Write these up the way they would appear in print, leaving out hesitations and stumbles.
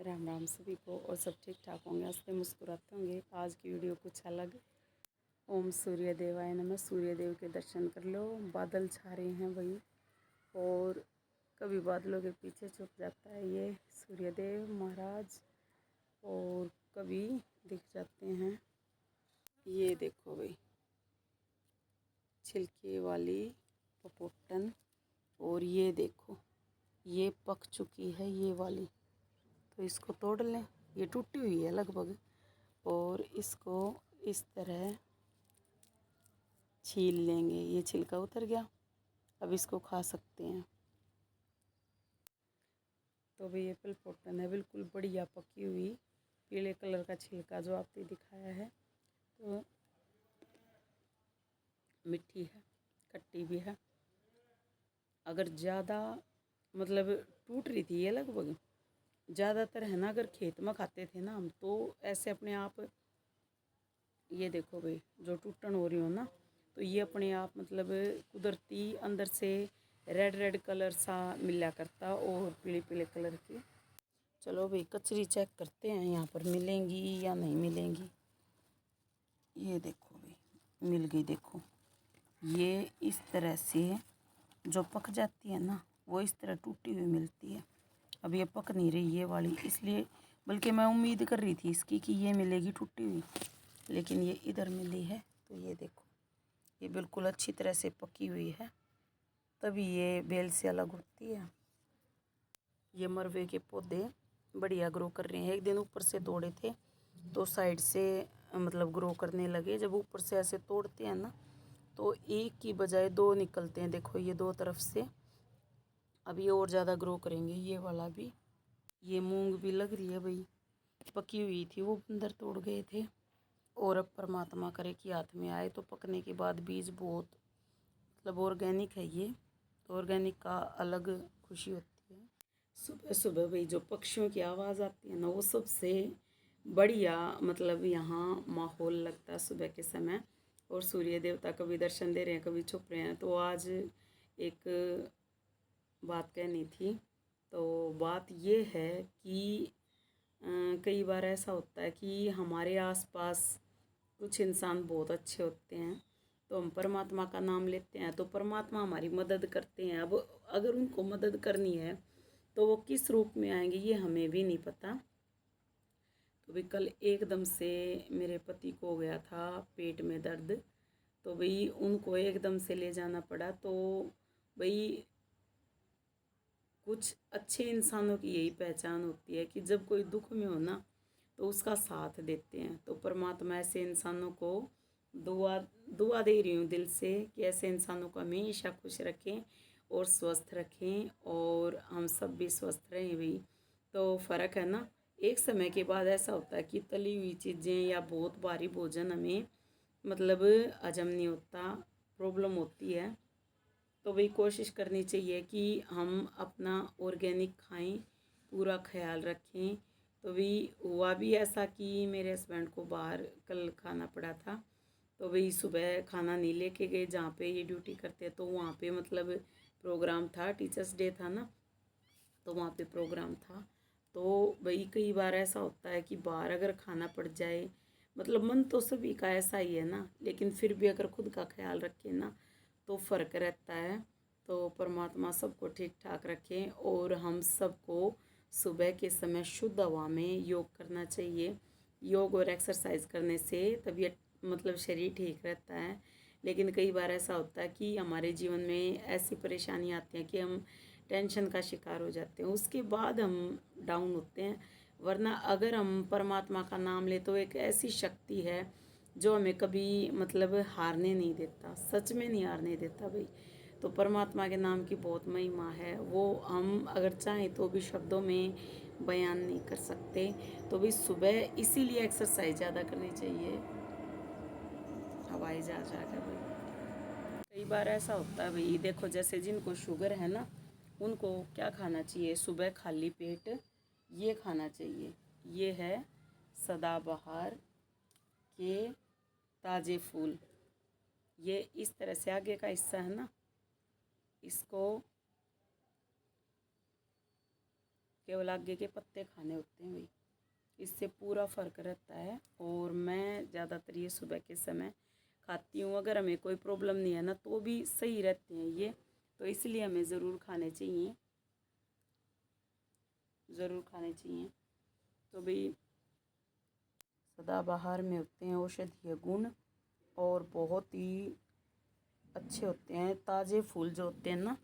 राम राम सभी को। और सब ठीक ठाक होंगे, हंसते मुस्कुराते होंगे। आज की वीडियो कुछ अलग। ओम सूर्य देवाय नमः। सूर्य देव के दर्शन कर लो। बादल छा रहे हैं भाई, और कभी बादलों के पीछे छुप जाता है ये सूर्य देव महाराज, और कभी दिख जाते हैं। ये देखो भाई, छिलके वाली पपोटन। और ये देखो, ये पक चुकी है ये वाली, तो इसको तोड़ लें। ये टूटी हुई है लगभग, और इसको इस तरह छील लेंगे। ये छिलका उतर गया, अब इसको खा सकते हैं। तो भाई ये पपोटन है, बिल्कुल बढ़िया पकी हुई, पीले कलर का छिलका जो आपने दिखाया है। तो मीठी है, खट्टी भी है। अगर ज़्यादा मतलब टूट रही थी ये लगभग, ज़्यादातर है ना, अगर खेत में खाते थे ना हम, तो ऐसे अपने आप, ये देखो भाई जो टूटन हो रही हो ना, तो ये अपने आप मतलब कुदरती अंदर से रेड रेड कलर सा मिला करता, और पीले पीले कलर की। चलो भाई कचरी चेक करते हैं यहाँ पर मिलेंगी या नहीं मिलेंगी। ये देखो भाई, मिल गई। देखो ये इस तरह से जो पक जाती है ना, वो इस तरह टूटी हुई मिलती है। अब ये पक नहीं रही ये वाली, इसलिए, बल्कि मैं उम्मीद कर रही थी इसकी कि ये मिलेगी टूटी हुई, लेकिन ये इधर मिली है। तो ये देखो, ये बिल्कुल अच्छी तरह से पकी हुई है, तभी ये बेल से अलग होती है। ये मरवे के पौधे बढ़िया ग्रो कर रहे हैं। एक दिन ऊपर से तोड़े थे, तो साइड से मतलब ग्रो करने लगे। जब ऊपर से ऐसे तोड़ते हैं ना, तो एक की बजाय दो निकलते हैं। देखो ये दो तरफ से, अब ये और ज़्यादा ग्रो करेंगे। ये वाला भी, ये मूंग भी लग रही है भाई, पकी हुई थी, वो अंदर तोड़ गए थे। और अब परमात्मा करे कि हाथ में आए, तो पकने के बाद बीज बहुत मतलब ऑर्गेनिक है ये, तो ऑर्गेनिक का अलग खुशी होती है। सुबह सुबह भाई जो पक्षियों की आवाज़ आती है ना, वो सबसे बढ़िया मतलब यहाँ माहौल लगता है सुबह के समय। और सूर्य देवता कभी दर्शन दे रहे हैं, कभी छुप रहे हैं। तो आज एक बात कहनी थी। तो बात ये है कि कई बार ऐसा होता है कि हमारे आसपास कुछ इंसान बहुत अच्छे होते हैं, तो हम परमात्मा का नाम लेते हैं, तो परमात्मा हमारी मदद करते हैं। अब अगर उनको मदद करनी है, तो वो किस रूप में आएंगे ये हमें भी नहीं पता। तो भाई कल एकदम से मेरे पति को हो गया था पेट में दर्द, तो भाई उनको एकदम से ले जाना पड़ा। तो भाई कुछ अच्छे इंसानों की यही पहचान होती है कि जब कोई दुख में हो ना, तो उसका साथ देते हैं। तो परमात्मा ऐसे इंसानों को दुआ दुआ दे रही हूँ दिल से कि ऐसे इंसानों को हमेशा खुश रखें और स्वस्थ रखें, और हम सब भी स्वस्थ रहें भाई। तो फ़र्क है ना, एक समय के बाद ऐसा होता है कि तली हुई चीज़ें या बहुत भारी भोजन हमें मतलब हजम नहीं होता, प्रॉब्लम होती है। तो भाई कोशिश करनी चाहिए कि हम अपना ऑर्गेनिक खाएं, पूरा ख्याल रखें। तो भाई हुआ भी ऐसा कि मेरे हस्बैंड को बाहर कल खाना पड़ा था। तो भाई सुबह खाना नहीं लेके गए जहाँ पे ये ड्यूटी करते हैं, तो वहाँ पे मतलब प्रोग्राम था, टीचर्स डे था ना, तो वहाँ पे प्रोग्राम था। तो भाई कई बार ऐसा होता है कि बाहर अगर खाना पड़ जाए, मतलब मन तो सभी का ऐसा ही है ना, लेकिन फिर भी अगर खुद का ख्याल रखें ना, तो फ़र्क रहता है। तो परमात्मा सबको ठीक ठाक रखें, और हम सबको सुबह के समय शुद्ध हवा में योग करना चाहिए। योग और एक्सरसाइज करने से तबीयत मतलब शरीर ठीक रहता है। लेकिन कई बार ऐसा होता है कि हमारे जीवन में ऐसी परेशानी आती है कि हम टेंशन का शिकार हो जाते हैं, उसके बाद हम डाउन होते हैं। वरना अगर हम परमात्मा का नाम ले, तो एक ऐसी शक्ति है जो हमें कभी मतलब हारने नहीं देता, सच में नहीं हारने देता भाई। तो परमात्मा के नाम की बहुत महिमा है, वो हम अगर चाहें तो भी शब्दों में बयान नहीं कर सकते। तो भाई सुबह इसीलिए एक्सरसाइज ज़्यादा करनी चाहिए, हवाई जहाज आ गया भाई। कई बार ऐसा होता है भाई, देखो जैसे जिनको शुगर है ना, उनको क्या खाना चाहिए सुबह खाली पेट, ये खाना चाहिए। ये है सदाबहार के ताज़े फूल। ये इस तरह से आगे का हिस्सा है ना, इसको केवल आगे के पत्ते खाने होते हैं भाई। इससे पूरा फ़र्क रहता है। और मैं ज़्यादातर ये सुबह के समय खाती हूँ। अगर हमें कोई प्रॉब्लम नहीं है ना तो भी सही रहते हैं ये, तो इसलिए हमें ज़रूर खाने चाहिए, ज़रूर खाने चाहिए। तो भाई सदाबहार में होते हैं औषधीय गुण और बहुत ही अच्छे होते हैं। ताज़े फूल जो होते हैं ना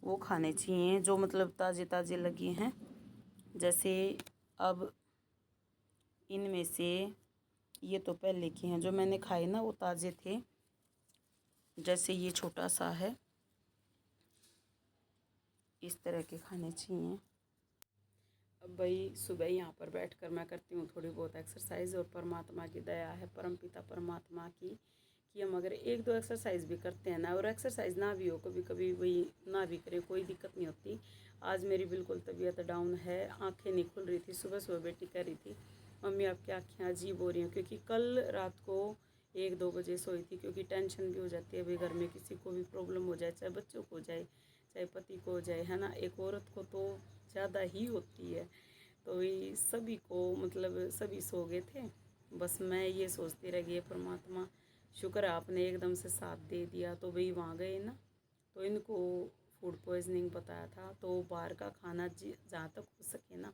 वो खाने चाहिए, जो मतलब ताज़े ताज़े लगे हैं। जैसे अब इनमें से ये तो पहले के हैं, जो मैंने खाए ना वो ताज़े थे। जैसे ये छोटा सा है, इस तरह के खाने चाहिए। अब भाई सुबह यहाँ पर बैठकर मैं करती हूँ थोड़ी बहुत एक्सरसाइज, और परमात्मा की दया है, परमपिता परमात्मा की, कि हम अगर एक दो एक्सरसाइज भी करते हैं ना, और एक्सरसाइज ना भी हो, कभी कभी वही ना भी करें, कोई दिक्कत नहीं होती। आज मेरी बिल्कुल तबीयत डाउन है, आंखें नहीं खुल रही थी। सुबह सुबह बेटी कह रही थी मम्मी आपकी आँखें अजीब हो रही हैं, क्योंकि कल रात को 1-2 बजे सोई थी। क्योंकि टेंशन भी हो जाती है भाई, घर में किसी को भी प्रॉब्लम हो जाए, चाहे बच्चों को हो जाए, चाहे पति को हो जाए, है ना। एक औरत को तो ज़्यादा ही होती है। तो ये सभी को मतलब सभी सो गए थे, बस मैं ये सोचती रह गई परमात्मा शुक्र है आपने एकदम से साथ दे दिया। तो भाई वहाँ गए ना, तो इनको फूड पॉइजनिंग बताया था। तो बाहर का खाना जहाँ तक हो सके ना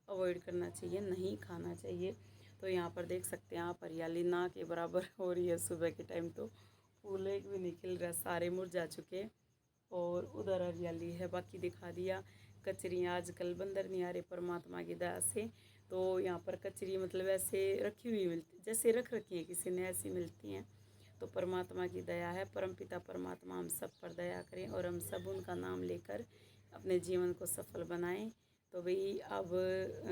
अवॉइड करना चाहिए, नहीं खाना चाहिए। तो यहाँ पर देख सकते हैं आप, हरियाली ना के बराबर हो रही है सुबह के टाइम। तो फूल एक भी नहीं खिल रहा, सारे मुरझा चुके। और उधर हरियाली है, बाकी दिखा दिया। कचरियाँ आजकल बंदर नहीं आ रहे परमात्मा की दया से। तो यहाँ पर कचरी मतलब ऐसे रखी हुई मिलती, जैसे रख रखी है किसी ने, ऐसी मिलती हैं। तो परमात्मा की दया है, परमपिता परमात्मा हम सब पर दया करें और हम सब उनका नाम लेकर अपने जीवन को सफल बनाएं। तो भाई अब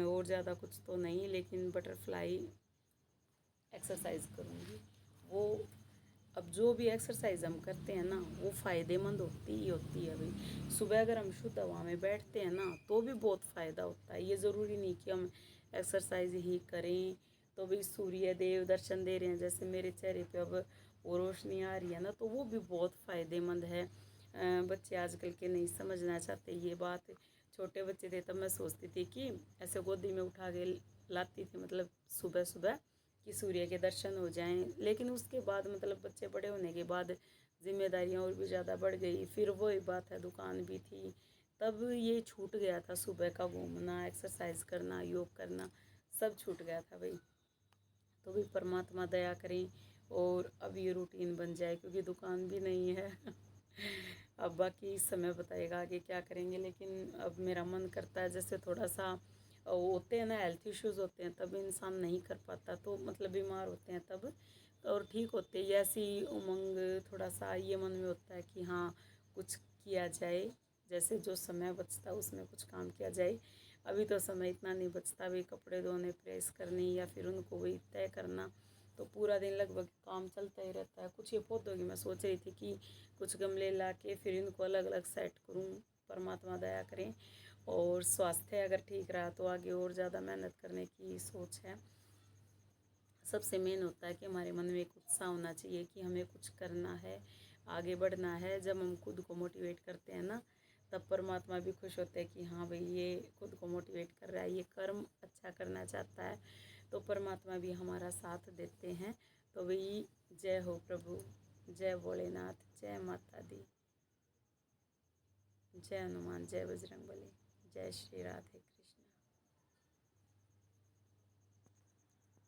और ज़्यादा कुछ तो नहीं, लेकिन बटरफ्लाई एक्सरसाइज करूँगी वो। अब जो भी एक्सरसाइज हम करते हैं ना वो फ़ायदेमंद होती ही होती है भाई। सुबह अगर हम शुद्ध हवा में बैठते हैं ना तो भी बहुत फ़ायदा होता है। ये ज़रूरी नहीं कि हम एक्सरसाइज ही करें। तो भाई सूर्य देव दर्शन दे रहे हैं, जैसे मेरे चेहरे पे अब वो रोशनी आ रही है ना, तो वो भी बहुत फ़ायदेमंद है। बच्चे आजकल के नहीं समझना चाहते ये बात। छोटे बच्चे थे तब मैं सोचती थी कि ऐसे गोदी में उठा के लाती थी, मतलब सुबह सुबह, कि सूर्य के दर्शन हो जाएं। लेकिन उसके बाद मतलब बच्चे बड़े होने के बाद जिम्मेदारियां और भी ज़्यादा बढ़ गई। फिर वही बात है, दुकान भी थी, तब ये छूट गया था सुबह का घूमना, एक्सरसाइज करना, योग करना, सब छूट गया था भाई। तो भी परमात्मा दया करें और अब ये रूटीन बन जाए, क्योंकि दुकान भी नहीं है। अब बाकी इस समय बताएगा आगे क्या करेंगे। लेकिन अब मेरा मन करता है, जैसे थोड़ा सा होते हैं ना हेल्थ इश्यूज़ होते हैं तब इंसान नहीं कर पाता, तो मतलब बीमार होते हैं तब, और ठीक होते ही ऐसी उमंग थोड़ा सा ये मन में होता है कि हाँ कुछ किया जाए, जैसे जो समय बचता है उसमें कुछ काम किया जाए। अभी तो समय इतना नहीं बचता भाई, कपड़े धोने, प्रेस करने या फिर उनको वही तय करना, तो पूरा दिन लगभग काम चलता ही रहता है। कुछ ये पौधों की मैं सोच रही थी कि कुछ गमले ला के फिर इनको अलग अलग सेट करूँ, परमात्मा दया करें। और स्वास्थ्य अगर ठीक रहा तो आगे और ज़्यादा मेहनत करने की सोच है। सबसे मेन होता है कि हमारे मन में एक उत्साह होना चाहिए कि हमें कुछ करना है, आगे बढ़ना है। जब हम खुद को मोटिवेट करते हैं ना तब परमात्मा भी खुश होते हैं कि हाँ भाई ये खुद को मोटिवेट कर रहा है, ये कर्म अच्छा करना चाहता है, तो परमात्मा भी हमारा साथ देते हैं। तो भाई जय हो प्रभु, जय भोलेनाथ, जय माता दी, जय हनुमान, जय बजरंगबली, जय श्री राधे।